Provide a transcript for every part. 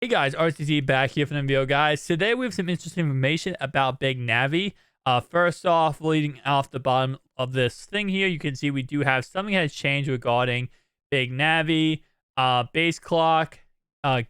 Hey guys, RCC back here from the video, guys. Today we have some interesting information about Big Navi. First off, leading off the bottom of this thing here, you can see we do have something has changed regarding Big Navi, base clock,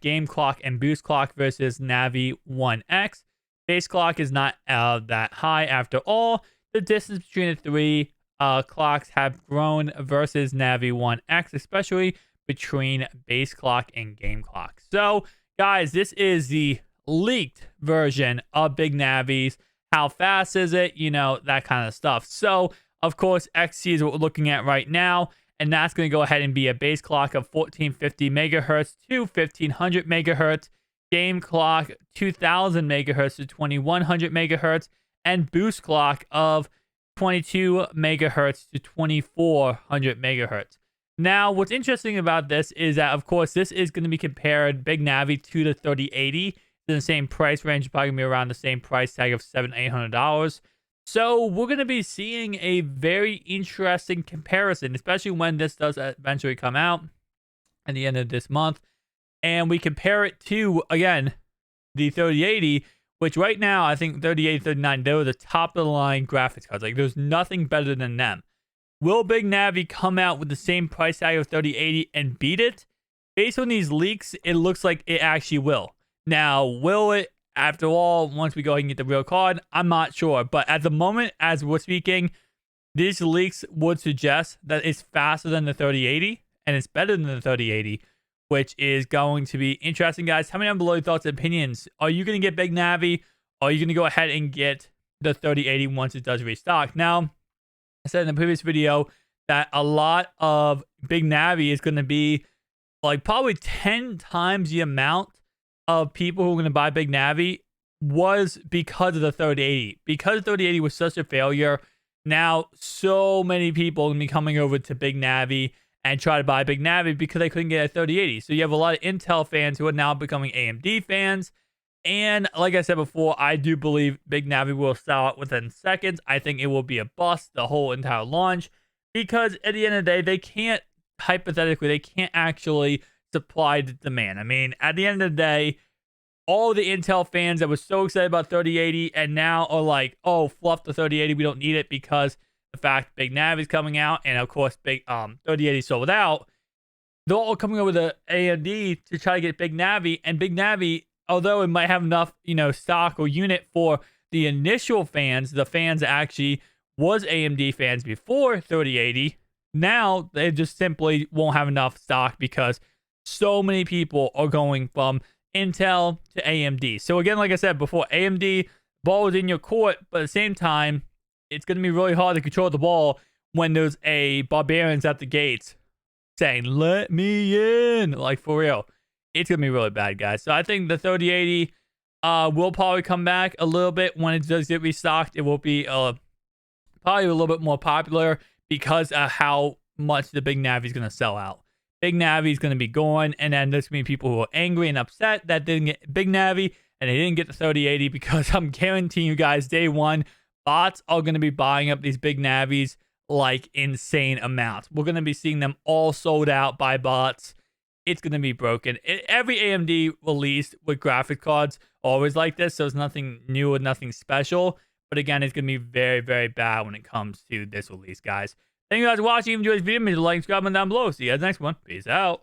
game clock, and boost clock versus Navi 1X. Base clock is not that high after all. The distance between the three clocks have grown versus Navi 1X, especially between base clock and game clock. So, guys, this is the leaked version of Big Navi's. How fast is it? You know, that kind of stuff. So, of course, XC is what we're looking at right now. And that's going to go ahead and be a base clock of 1450 megahertz to 1500 megahertz. Game clock 2000 megahertz to 2100 megahertz. And boost clock of 22 megahertz to 2400 megahertz. Now, what's interesting about this is that, of course, this is going to be compared Big Navi to the 3080 in the same price range, probably going to be around the same price tag of $700-800. So we're going to be seeing a very interesting comparison, especially when this does eventually come out at the end of this month. And we compare it to, again, the 3080, which right now, I think 3080, 3090, they're the top of the line graphics cards. Like, there's nothing better than them. Will Big Navi come out with the same price tag of 3080 and beat it? Based on these leaks, it looks like it actually will. Now, will it, after all, once we go ahead and get the real card? I'm not sure. But at the moment, as we're speaking, these leaks would suggest that it's faster than the 3080 and it's better than the 3080, which is going to be interesting, guys. Tell me down below your thoughts and opinions. Are you going to get Big Navi, or are you going to go ahead and get the 3080 once it does restock? Now, I said in the previous video that a lot of Big Navi is going to be like probably 10 times the amount of people who are going to buy Big Navi was because of the 3080. Because the 3080 was such a failure, now so many people are going to be coming over to Big Navi and try to buy Big Navi because they couldn't get a 3080. So you have a lot of Intel fans who are now becoming AMD fans. And like I said before, I do believe Big Navi will sell out within seconds. I think it will be a bust, the whole entire launch, because at the end of the day, they can't, hypothetically, they can't actually supply the demand. I mean, at the end of the day, all the Intel fans that were so excited about 3080 and now are like, oh, fluff the 3080, we don't need it because the fact Big Navi is coming out, and of course, big 3080 sold out. They're all coming over to AMD to try to get Big Navi, and Big Navi, although it might have enough, stock or unit for the initial fans, the fans that actually was AMD fans before 3080, now they just simply won't have enough stock because so many people are going from Intel to AMD. So again, like I said before, AMD, ball is in your court, but at the same time, it's going to be really hard to control the ball when there's a barbarians at the gates saying, let me in, like for real. It's going to be really bad, guys. So I think the 3080 will probably come back a little bit when it does get restocked. It will be probably a little bit more popular because of how much the Big Navi is going to sell out. Big Navi is going to be gone, and then there's going to be people who are angry and upset that didn't get Big Navi and they didn't get the 3080, because I'm guaranteeing you guys, day one, bots are going to be buying up these Big Navis like insane amounts. We're going to be seeing them all sold out by bots. It's going to be broken. Every AMD released with graphic cards always like this, so it's nothing new or nothing special. But again, it's going to be very, very bad when it comes to this release, guys. Thank you guys for watching. If you enjoyed this video, make sure to like and subscribe down below. See you guys next one. Peace out.